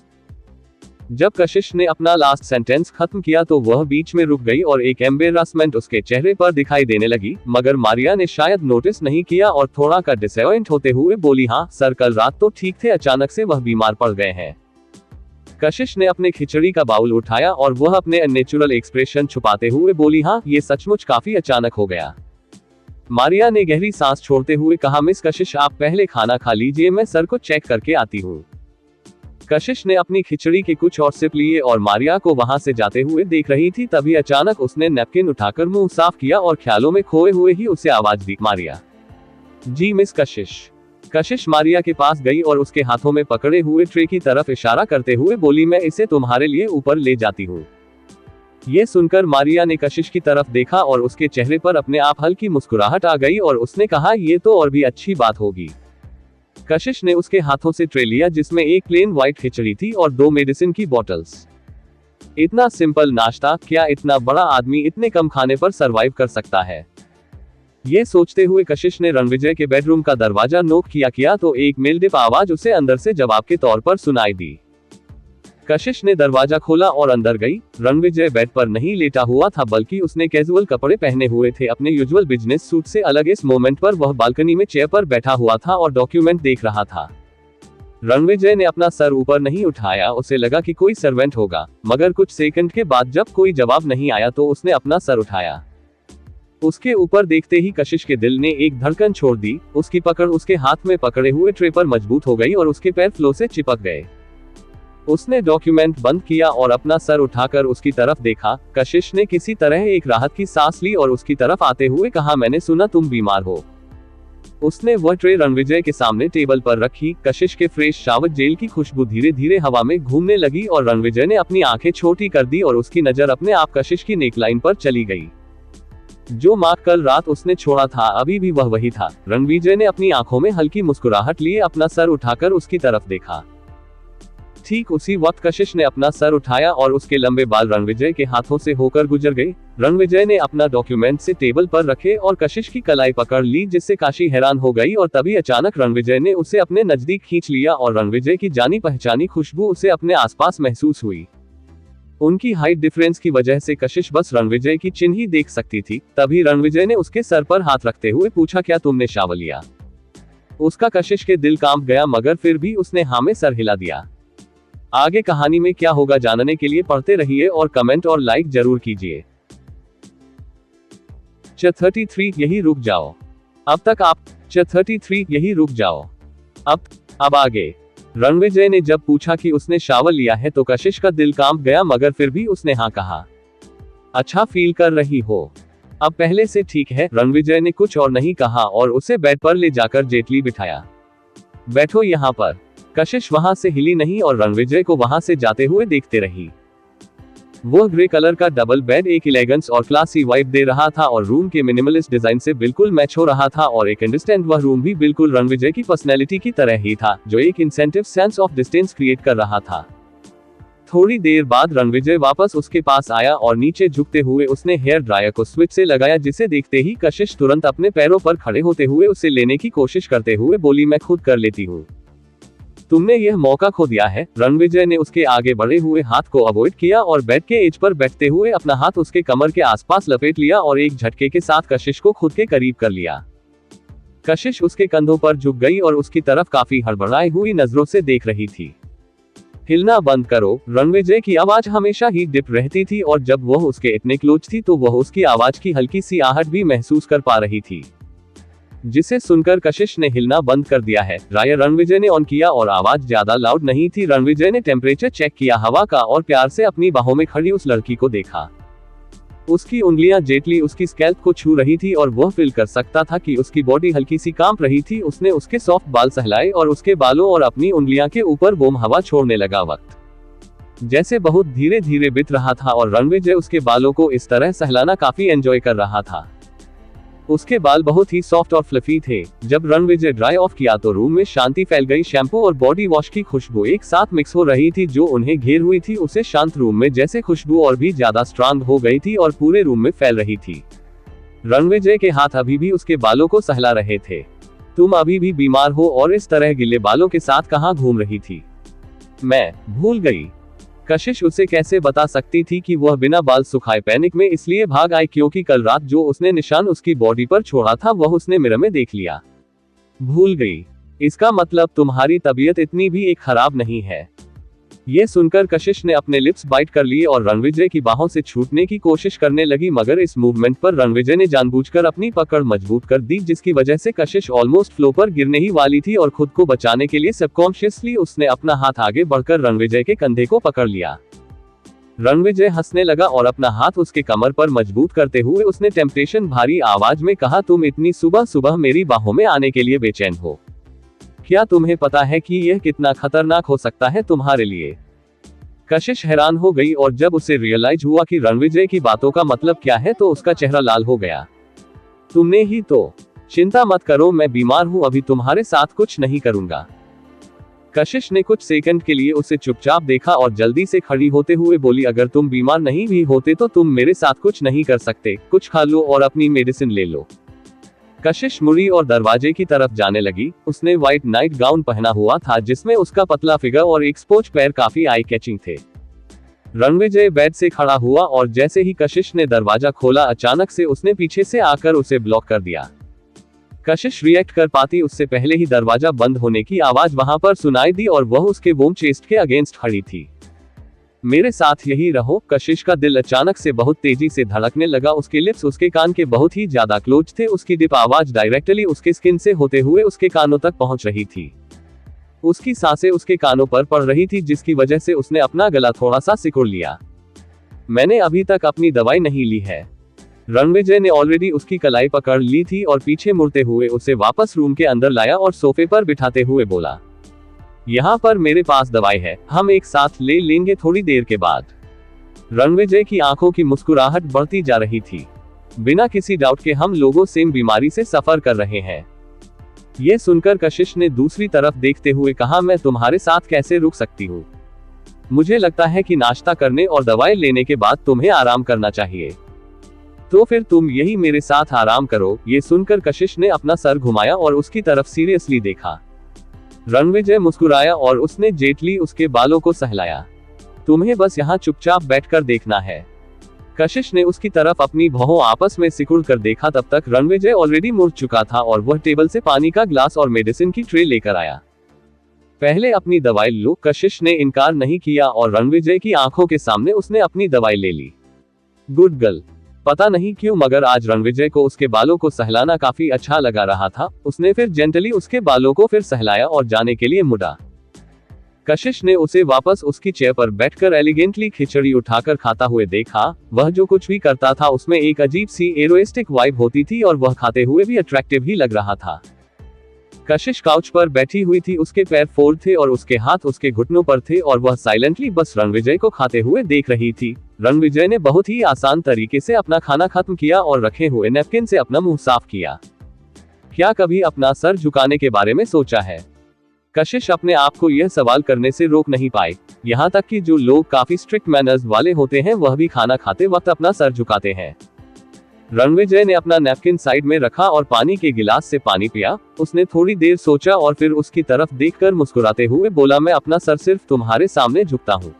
जब कशिश ने अपना लास्ट सेंटेंस खत्म किया तो वह बीच में रुक गई और एक एम्बेरसमेंट उसके चेहरे पर दिखाई देने लगी, मगर मारिया ने शायद नोटिस नहीं किया और थोड़ा का डिसअपॉइंट होते हुए बोली, हाँ सर कल रात तो ठीक थे, अचानक से वह बीमार पड़ गए हैं। कशिश ने अपने खिचड़ी का बाउल उठाया और वह अपने अननेचुरल एक्सप्रेशन छुपाते हुए बोली, हाँ ये सचमुच काफी अचानक हो गया। मारिया ने गहरी सांस छोड़ते हुए कहा, मिस कशिश आप पहले खाना खा लीजिए, मैं सर को चेक करके आती हूँ। कशिश ने अपनी खिचड़ी के कुछ और सिप लिए और मारिया को वहां से जाते हुए देख रही थी। तभी अचानक उसने नैपकिन उठाकर मुंह साफ किया और ख्यालों में खोए हुए ही उसे आवाज दी, मारिया। जी मिस कशिश। कशिश मारिया के पास गई और उसके हाथों में पकड़े हुए ट्रे की तरफ इशारा करते हुए बोली, मैं इसे तुम्हारे लिए ऊपर ले जाती हूँ। ये सुनकर मारिया ने कशिश की तरफ देखा और उसके चेहरे पर अपने आप हल्की मुस्कुराहट आ गई और उसने कहा, ये तो और भी अच्छी बात होगी। कशिश ने उसके हाथों से ट्रे लिया जिसमें एक प्लेन व्हाइट खिचड़ी थी और 2 मेडिसिन की बोतल्स। इतना सिंपल नाश्ता, क्या इतना बड़ा आदमी इतने कम खाने पर सरवाइव कर सकता है? ये सोचते हुए कशिश ने रणविजय के बेडरूम का दरवाजा नॉक किया तो एक मेल डिप आवाज उसे अंदर से जवाब के तौर पर सुनाई दी। कशिश ने दरवाजा खोला और अंदर गई। रणविजय बेड पर नहीं लेटा हुआ था, बल्कि उसने कैजुअल कपड़े पहने हुए थे, अपने यूजुअल बिजनेस सूट से अलग। इस मोमेंट पर वह बालकनी में चेयर पर बैठा हुआ था और डॉक्यूमेंट देख रहा था। रणविजय ने अपना सर ऊपर नहीं उठाया, उसे लगा कि कोई सर्वेंट होगा, मगर कुछ सेकंड के बाद जब कोई जवाब नहीं आया तो उसने अपना सर उठाया। उसके ऊपर देखते ही कशिश के दिल ने एक धड़कन छोड़ दी। उसकी पकड़ उसके हाथ में पकड़े हुए ट्रे पर मजबूत हो गई और उसके पैर फ्लो से चिपक गए। उसने डॉक्यूमेंट बंद किया और अपना सर उठाकर उसकी तरफ देखा। कशिश ने किसी तरह एक राहत की सांस ली और उसकी तरफ आते हुए कहा, मैंने सुना तुम बीमार हो। उसने वह ट्रे रणविजय के सामने टेबल पर रखी। कशिश के फ्रेश शावर जेल की खुशबू धीरे धीरे हवा में घूमने लगी और रणविजय ने अपनी आंखें छोटी कर दी और उसकी नजर अपने आप कशिश की नेकलाइन पर चली गई। जो मार्क कल रात उसने छोड़ा था अभी भी वह वही था। रणविजय ने अपनी आंखों में हल्की मुस्कुराहट लिए अपना सर उठाकर उसकी तरफ देखा। ठीक उसी वक्त कशिश ने अपना सर उठाया और उसके लंबे बाल रणविजय के हाथों से होकर गुजर गए। रणविजय ने अपना डॉक्यूमेंट से टेबल पर रखे और कशिश की कलाई पकड़ ली, जिससे काशी हैरान हो गई। और तभी अचानक रणविजय ने उसे अपने नजदीक खींच लिया और रणविजय की जानी पहचानी खुशबू उसे अपने आसपास महसूस हुई। उनकी हाइट डिफरेंस की वजह से कशिश बस रणविजय की चिन्ह ही देख सकती थी। तभी रणविजय ने उसके सर पर हाथ रखते हुए पूछा, क्या तुमने शावर लिया? उसका कशिश के दिल कांप गया, मगर फिर भी उसने हाँ में सर हिला दिया। आगे कहानी में क्या होगा जानने के लिए पढ़ते रहिए और कमेंट और लाइक जरूर कीजिए। 33 यही रुक जाओ। अब तक आप 33 यही रुक जाओ। अब आगे। रणविजय ने जब पूछा कि उसने शावर लिया है तो कशिश का दिल कांप गया, मगर फिर भी उसने हाँ कहा। अच्छा फील कर रही हो? अब पहले से ठीक है। रणविजय ने कुछ और नहीं कहा और उसे बेड पर ले जाकर जेटली बिठाया। बैठो यहाँ पर। कशिश वहां से हिली नहीं और रणविजय को वहां से जाते हुए देखते रही। वो ग्रे कलर का डबल बेड एक इलेगेंस और क्लासी वाइब दे रहा था और रूम के मिनिमलिस्ट डिजाइन से बिल्कुल मैच हो रहा था। और एक अंडरस्टैंड वह रूम भी बिल्कुल रणविजय की पर्सनैलिटी की तरह ही था, जो एक incentive sense of distance create कर रहा था। थोड़ी देर बाद रणविजय वापस उसके पास आया और नीचे झुकते हुए उसने हेयर ड्रायर को स्विच से लगाया, जिसे देखते ही कशिश तुरंत अपने पैरों पर खड़े होते हुए उसे लेने की कोशिश करते हुए बोली, मैं खुद कर लेती हूँ। तुमने यह मौका खो दिया है। रणविजय ने उसके आगे बढ़े हुए हाथ को अवॉइड किया और बेड के एज पर बैठते हुए अपना हाथ उसके कमर के आसपास लपेट लिया और एक झटके के साथ कशिश को खुद के करीब कर लिया। कशिश उसके कंधों पर झुक गई और उसकी तरफ काफी हड़बड़ाई हुई नजरों से देख रही थी। हिलना बंद करो। रणविजय की आवाज हमेशा ही डिप रहती थी और जब वह उसके इतने क्लोज थी तो वह उसकी आवाज की हल्की सी आहट भी महसूस कर पा रही थी, जिसे सुनकर कशिश ने हिलना बंद कर दिया है। ड्रायर रणविजय ने ऑन किया और आवाज ज्यादा लाउड नहीं थी। रणविजय ने टेम्परेचर चेक किया हवा का और प्यार से अपनी बाहों में खड़ी उस लड़की को देखा। उसकी उंगलियां जेटली उसकी स्कैल्प को छू रही थी और वह फील कर सकता था कि उसकी बॉडी हल्की सी कांप रही थी। उसने उसके सॉफ्ट बाल सहलाए और उसके बालों और अपनी उंगलियां के ऊपर बोम हवा छोड़ने लगा। वक्त जैसे बहुत धीरे धीरे बीत रहा था और रणविजय उसके बालों को इस तरह सहलाना काफी एंजॉय कर रहा था। उसके बाल बहुत ही सॉफ्ट और फ्लफी थे। जब रणविजय ड्राई ऑफ किया तो रूम में शांति फैल गई। शैम्पू और बॉडी वॉश की खुशबू एक साथ मिक्स हो रही थी जो उन्हें घेर हुई थी। उसे शांत रूम में जैसे खुशबू और भी ज्यादा स्ट्रांग हो गई थी और पूरे रूम में फैल रही थी। रणविजय के हाथ अभी भी उसके बालों को सहला रहे थे। तुम अभी भी बीमार हो और इस तरह गिले बालों के साथ कहाँ घूम रही थी? मैं भूल गई। कशिश उसे कैसे बता सकती थी कि वह बिना बाल सुखाए पैनिक में इसलिए भाग आई क्योंकि कल रात जो उसने निशान उसकी बॉडी पर छोड़ा था वह उसने मिरर में देख लिया। भूल गई? इसका मतलब तुम्हारी तबीयत इतनी भी एक खराब नहीं है। ये सुनकर कशिश ने अपने लिप्स बाइट कर लिए और रणविजय की बाहों से छूटने की कोशिश करने लगी, मगर इस मूवमेंट पर रणविजय ने जानबूझकर अपनी पकड़ मजबूत कर दी, जिसकी वजह से कशिश ऑलमोस्ट फ्लो पर गिरने ही वाली थी। और खुद को बचाने के लिए सबकॉन्शियसली उसने अपना हाथ आगे बढ़कर रणविजय के कंधे को पकड़ लिया। रणविजय हंसने लगा और अपना हाथ उसके कमर पर मजबूत करते हुए उसने टेम्पटेशन भरी आवाज में कहा, तुम इतनी सुबह सुबह मेरी बाहों में आने के लिए बेचैन हो? क्या तुम्हें पता है कि यह कितना खतरनाक हो सकता है तुम्हारे लिए? कशिश हैरान हो गई और जब उसे रियलाइज हुआ कि रणविजय की बातों का मतलब क्या है तो उसका चेहरा लाल हो गया। तुमने ही तो। चिंता मत करो, मैं बीमार हूं, अभी तुम्हारे साथ कुछ नहीं करूंगा। कशिश ने कुछ सेकंड के लिए उसे चुपचाप देखा और जल्दी से खड़ी होते हुए बोली, अगर तुम बीमार नहीं भी होते तो तुम मेरे साथ कुछ नहीं कर सकते। कुछ खा लो और अपनी मेडिसिन ले लो। कशिश मुड़ी और दरवाजे की तरफ जाने लगी। उसने व्हाइट नाइट गाउन पहना हुआ था जिसमें उसका पतला फिगर और एक्सपोज पैर काफी आई कैचिंग थे। रणविजय बेड से खड़ा हुआ और जैसे ही कशिश ने दरवाजा खोला अचानक से उसने पीछे से आकर उसे ब्लॉक कर दिया। कशिश रिएक्ट कर पाती उससे पहले ही दरवाजा बंद होने की आवाज वहां पर सुनाई दी और वह उसके वोम चेस्ट के अगेंस्ट खड़ी थी। मेरे साथ यही रहो। कशिश का दिल अचानक से बहुत तेजी से धड़कने लगा। उसके लिप्स उसके कान के बहुत ही ज्यादा क्लोज थे। उसकी डिप आवाज डायरेक्टली उसके स्किन से होते हुए उसके कानों तक पहुंच रही थी। उसकी सांसें उसके कानों पर पड़ रही थी जिसकी वजह से उसने अपना गला थोड़ा सा सिकुड़ लिया। मैंने अभी तक अपनी दवाई नहीं ली है। रणविजय ने ऑलरेडी उसकी कलाई पकड़ ली थी और पीछे मुड़ते हुए उसे वापस रूम के अंदर लाया और सोफे पर बिठाते हुए बोला, यहाँ पर मेरे पास दवाई है, हम एक साथ ले लेंगे थोड़ी देर के बाद। रणविजय की आंखों की मुस्कुराहट बढ़ती जा रही थी। बिना किसी डाउट के हम लोगों सेम बीमारी से सफर कर रहे हैं। यह सुनकर कशिश ने दूसरी तरफ देखते हुए कहा, मैं तुम्हारे साथ कैसे रुक सकती हूँ? मुझे लगता है कि नाश्ता करने और दवाई लेने के बाद तुम्हें आराम करना चाहिए। तो फिर तुम यही मेरे साथ आराम करो। ये सुनकर कशिश ने अपना सर घुमाया और उसकी तरफ सीरियसली देखा। रणविजय मुस्कुराया और उसने जेटली उसके बालों को सहलाया। तुम्हें बस यहाँ चुपचाप बैठकर देखना है। कशिश ने उसकी तरफ अपनी भौहों आपस में सिकुड़ कर देखा। तब तक रणविजय ऑलरेडी मुड़ चुका था और वह टेबल से पानी का ग्लास और मेडिसिन की ट्रे लेकर आया। पहले अपनी दवाई लो। कशिश ने इनकार नहीं किया और रणविजय की आंखों के सामने उसने अपनी दवाई ले ली। Good girl. पता नहीं क्यों मगर आज रणविजय को उसके बालों को सहलाना काफी अच्छा लगा रहा था। उसने फिर जेंटली उसके बालों को फिर सहलाया और जाने के लिए मुड़ा। कशिश ने उसे वापस उसकी चेयर पर बैठकर एलिगेंटली खिचड़ी उठाकर खाता हुए देखा। वह जो कुछ भी करता था उसमें एक अजीब सी एरोइस्टिक वाइब होती थी और वह खाते हुए भी अट्रैक्टिव ही लग रहा था। कशिश काउच पर बैठी हुई थी। उसके पैर फोल्ड थे और उसके हाथ उसके घुटनों पर थे और वह साइलेंटली बस रणविजय को खाते हुए देख रही थी। रणविजय ने बहुत ही आसान तरीके से अपना खाना खत्म किया और रखे हुए नैपकिन से अपना मुंह साफ किया। क्या कभी अपना सर झुकाने के बारे में सोचा है? कशिश अपने आप को यह सवाल करने से रोक नहीं पाए। यहाँ तक कि जो लोग काफी स्ट्रिक्ट मैनर्स वाले होते हैं वह भी खाना खाते वक्त अपना सर झुकाते हैं। रणविजय ने अपना नैपकिन साइड में रखा और पानी के गिलास से पानी पिया। उसने थोड़ी देर सोचा और फिर उसकी तरफ देखकर मुस्कुराते हुए बोला, मैं अपना सर सिर्फ तुम्हारे सामने झुकता हूँ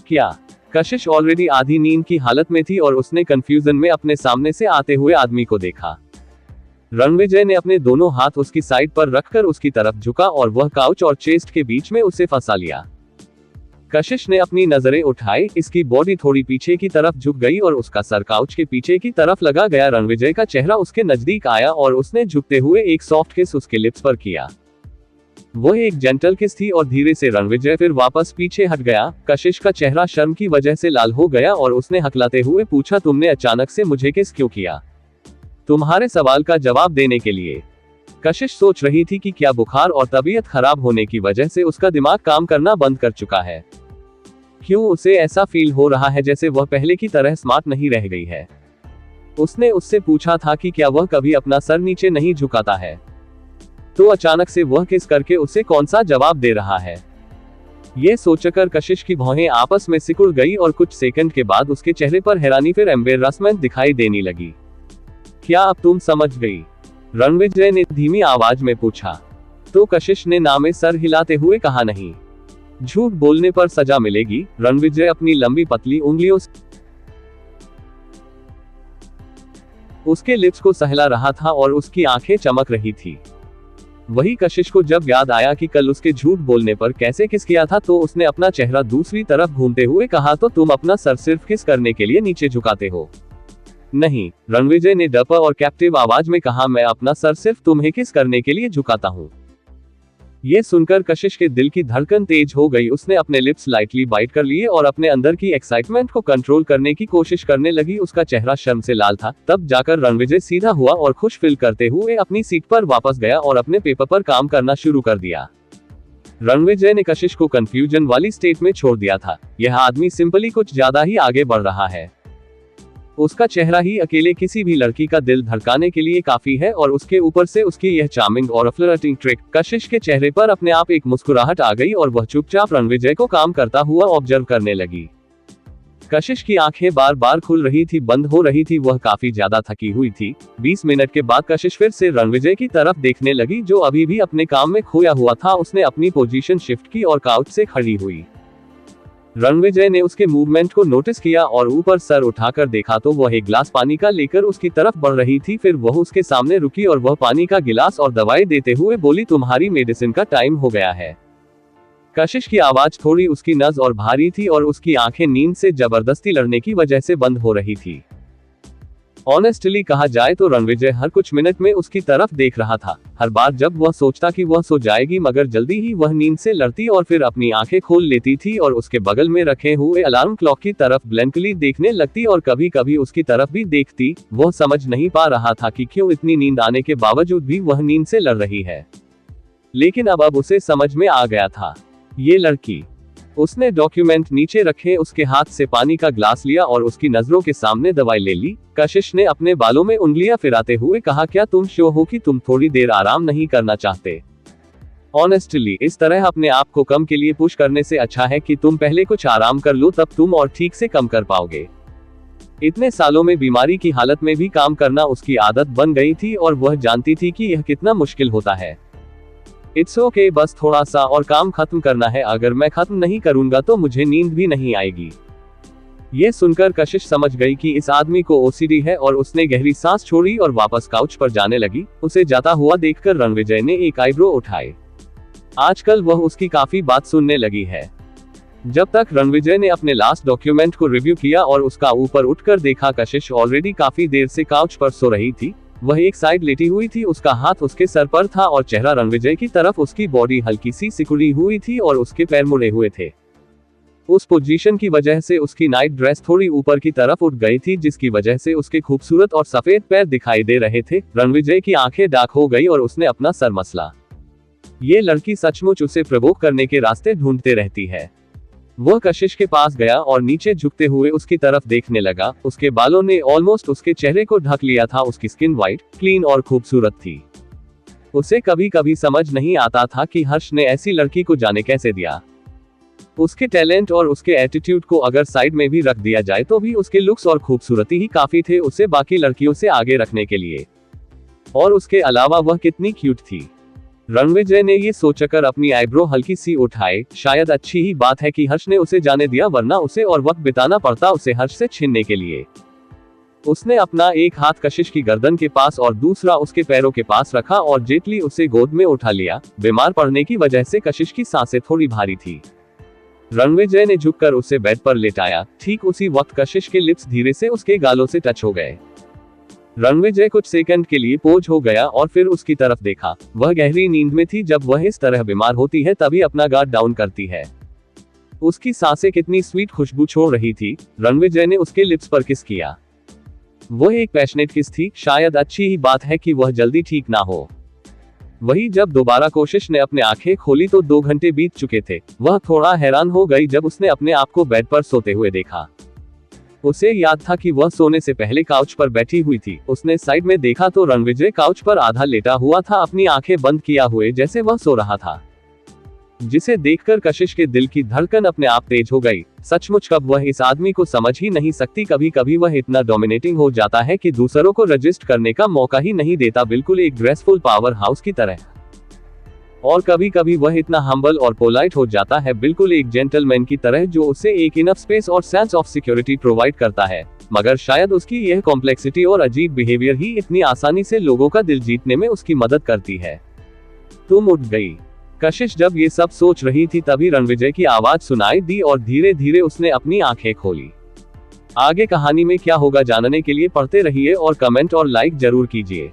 क्या? कशिश ऑलरेडी आधी नींद की हालत में थी और उसने कंफ्यूजन में अपने सामने से आते हुए आदमी को देखा। रणविजय ने अपने दोनों हाथ उसकी साइड पर रखकर उसकी तरफ झुका और वह काउच और चेस्ट के बीच में उसे फंसा लिया। कशिश ने अपनी नजरें उठाई। इसकी बॉडी थोड़ी पीछे की तरफ झुक गई और उसका सर काउच के पीछे की तरफ लगा गया। रणविजय का चेहरा उसके नजदीक आया और उसने झुकते हुए एक सॉफ्ट किस उसके लिप्स पर किया। वह एक जेंटल किस थी और धीरे से रणविजय फिर वापस पीछे हट गया। कशिश का चेहरा शर्म की वजह से लाल हो गया और उसने हकलाते हुए पूछा, तुमने अचानक से मुझे किस क्यों किया? तुम्हारे सवाल का जवाब देने के लिए। कशिश सोच रही थी कि क्या बुखार और तबीयत खराब होने की वजह से उसका दिमाग काम करना बंद कर चुका है। क्यों उसे ऐसा फील हो रहा है जैसे वह पहले की तरह स्मार्ट नहीं रह गई है। उसने उससे पूछा था कि क्या वह कभी अपना सर नीचे नहीं झुकाता है, तो अचानक से वह किस करके उसे कौन सा जवाब दे रहा है। ये सोचकर कशिश की भौहें आपस में सिकुड़ गई और कुछ सेकंड के बाद उसके चेहरे पर हैरानी फिर एम्बेरसमेंट दिखाई देने लगी। क्या अब तुम समझ गई? रणविजय ने धीमी आवाज में पूछा। तो कशिश ने नामे सर हिलाते हुए कहा, नहीं, झूठ बोलने पर सजा मिलेगी। रणविजय अपनी लंबी पतली उंगलियों से उसके लिप्स को सहला रहा था और उसकी आंखें चमक रही थी। वही कशिश को जब याद आया कि कल उसके झूठ बोलने पर कैसे किस किया था तो उसने अपना चेहरा दूसरी तरफ घूमते हुए कहा, तो तुम अपना सर सिर्फ किस करने के लिए नीचे झुकाते हो? नहीं, रणविजय ने डपर और कैप्टिव आवाज में कहा, मैं अपना सर सिर्फ तुम्हें किस करने के लिए झुकाता हूँ। ये सुनकर कशिश के दिल की धड़कन तेज हो गई। उसने अपने लिप्स लाइटली बाइट कर लिए और अपने अंदर की एक्साइटमेंट को कंट्रोल करने की कोशिश करने लगी। उसका चेहरा शर्म से लाल था। तब जाकर रणविजय सीधा हुआ और खुश फील करते हुए अपनी सीट पर वापस गया और अपने पेपर पर काम करना शुरू कर दिया। रणविजय ने कशिश को कंफ्यूजन वाली स्टेट में छोड़ दिया था। यह आदमी सिंपली कुछ ज्यादा ही आगे बढ़ रहा है। उसका चेहरा ही अकेले किसी भी लड़की का दिल धड़काने के लिए काफी है और उसके ऊपर से उसकी यह चार्मिंग और फ्लर्टिंग ट्रिक। कशिश के चेहरे पर अपने आप एक मुस्कुराहट आ गई और वह चुपचाप रणविजय को काम करता हुआ ऑब्जर्व करने लगी। कशिश की आंखें बार बार खुल रही थी, बंद हो रही थी, वह काफी ज्यादा थकी हुई थी। 20 मिनट के बाद कशिश फिर से रणविजय की तरफ देखने लगी, जो अभी भी अपने काम में खोया हुआ था। उसने अपनी पोजीशन शिफ्ट की और काउच से खड़ी हुई। रणविजय ने उसके मूवमेंट को नोटिस किया और ऊपर सर उठाकर देखा तो वह एक गिलास पानी का लेकर उसकी तरफ बढ़ रही थी। फिर वह उसके सामने रुकी और वह पानी का गिलास और दवाई देते हुए बोली, तुम्हारी मेडिसिन का टाइम हो गया है। कशिश की आवाज थोड़ी उसकी नज़ और भारी थी और उसकी आंखें नींद से जबरदस्ती लड़ने की वजह से बंद हो रही थी। ऑनेस्टली कहा जाए तो रणविजय हर कुछ मिनट में उसकी तरफ देख रहा था। हर बार जब वह सोचता कि वह सो जाएगी, मगर जल्दी ही वह नींद से लड़ती और फिर अपनी आंखें खोल लेती थी और उसके बगल में रखे हुए अलार्म क्लॉक की तरफ ब्लैंकली देखने लगती और कभी कभी उसकी तरफ भी देखती। वह समझ नहीं पा रहा था कि क्यों इतनी नींद आने के बावजूद भी वह नींद से लड़ रही है, लेकिन अब उसे समझ में आ गया था, ये लड़की। उसने डॉक्यूमेंट नीचे रखे, उसके हाथ से पानी का ग्लास लिया और उसकी नजरों के सामने दवाई ले ली। कशिश ने अपने बालों में उंगलियां फिराते हुए कहा, क्या तुम श्योर हो कि तुम थोड़ी देर आराम नहीं करना चाहते? ऑनेस्टली इस तरह अपने आप को कम के लिए पुश करने से अच्छा है कि तुम पहले कुछ आराम कर लो, तब तुम और ठीक से कम कर पाओगे। इतने सालों में बीमारी की हालत में भी काम करना उसकी आदत बन गई थी और वह जानती थी कि यह कितना मुश्किल होता है। इट्स ओके, बस थोड़ा सा और काम खत्म करना है। अगर मैं खत्म नहीं करूंगा तो मुझे नींद भी नहीं आएगी। ये सुनकर कशिश समझ गई कि इस आदमी को ओसीडी है और उसने गहरी सांस छोड़ी और वापस काउच पर जाने लगी। उसे जाता हुआ देखकर रणविजय ने एक आईब्रो उठाए। आजकल वह उसकी काफी बात सुनने लगी है। जब तक रणविजय ने अपने लास्ट डॉक्यूमेंट को रिव्यू किया और उसका ऊपर उठकर देखा, कशिश ऑलरेडी काफी देर से काउच पर सो रही थी। वह एक साइड लेटी हुई थी, उसका हाथ उसके सर पर था और चेहरा रणविजय की तरफ। उसकी बॉडी हल्की सी सिकुड़ी हुई थी और उसके पैर मुड़े हुए थे। उस पोजीशन की वजह से उसकी नाइट ड्रेस थोड़ी ऊपर की तरफ उठ गई थी, जिसकी वजह से उसके खूबसूरत और सफेद पैर दिखाई दे रहे थे। रणविजय की आंखें डार्क हो गई और उसने अपना सर मसला। ये लड़की सचमुच उसे प्रोवोक करने के रास्ते ढूंढते रहती है। वह कशिश के पास गया और नीचे झुकते हुए उसकी तरफ देखने लगा। उसके बालों ने ऑलमोस्ट उसके चेहरे को ढक लिया था। उसकी स्किन व्हाइट, क्लीन और खूबसूरत थी। उसे कभी कभी समझ नहीं आता था कि हर्ष ने ऐसी लड़की को जाने कैसे दिया। उसके टैलेंट और उसके एटीट्यूड को अगर साइड में भी रख दिया जाए तो भी उसके लुक्स और खूबसूरती ही काफी थे उसे बाकी लड़कियों से आगे रखने के लिए। और उसके अलावा वह कितनी क्यूट थी। रणविजय ने ये सोचकर अपनी आईब्रो हल्की सी उठाए। शायद अच्छी ही बात है कि हर्ष ने उसे जाने दिया, वरना उसे और वक्त बिताना पड़ता उसे हर्ष से छीनने के लिए। उसने अपना एक हाथ कशिश की गर्दन के पास और दूसरा उसके पैरों के पास रखा और जेटली उसे गोद में उठा लिया। बीमार पड़ने की वजह से कशिश की सांसें थोड़ी भारी थी। रणविजय ने झुककर उसे बेड पर लेटाया। ठीक उसी वक्त कशिश के लिप्स धीरे से उसके गालों से टच हो गए। रणविजय कुछ सेकंड के लिए पोज हो गया और फिर उसकी तरफ देखा। वह गहरी नींद में थी। जब वह इस तरह बीमार होती है तभी अपना गार्ड डाउन करती है। उसकी सांसें कितनी स्वीट खुशबू छोड़ रही थी। रणविजय ने उसके लिप्स पर किस किया। वह एक पैशनेट किस थी। शायद अच्छी ही बात है कि वह जल्दी ठीक ना हो। वही जब दोबारा कोशिश ने अपने आंखें खोली तो 2 घंटे बीत चुके थे। वह थोड़ा हैरान हो गई जब उसने अपने आप को बेड पर सोते हुए देखा। उसे याद था कि वह सोने से पहले काउच पर बैठी हुई थी। उसने साइड में देखा तो रणविजय काउच पर आधा लेटा हुआ था, अपनी आंखें बंद किया हुए जैसे वह सो रहा था, जिसे देखकर कशिश के दिल की धड़कन अपने आप तेज हो गई। सचमुच कब वह इस आदमी को समझ ही नहीं सकती। कभी कभी वह इतना डोमिनेटिंग हो जाता है कि दूसरों को रजिस्ट करने का मौका ही नहीं देता, बिल्कुल एक ग्रेसफुल पावर हाउस की तरह। और कभी कभी वह इतना हम्बल और पोलाइट हो जाता है, बिल्कुल एक जेंटलमैन की तरह, जो उसे एक इनफ स्पेस और सेंस ऑफ सिक्योरिटी प्रोवाइड करता है। मगर शायद उसकी यह कॉम्प्लेक्सिटी और अजीब बिहेवियर ही इतनी आसानी से लोगों का दिल जीतने में उसकी मदद करती है। तुम उठ गई। कशिश जब ये सब सोच रही थी तभी रणविजय की आवाज सुनाई दी और धीरे धीरे उसने अपनी आंखें खोली। आगे कहानी में क्या होगा जानने के लिए पढ़ते रहिए और कमेंट और लाइक जरूर कीजिए।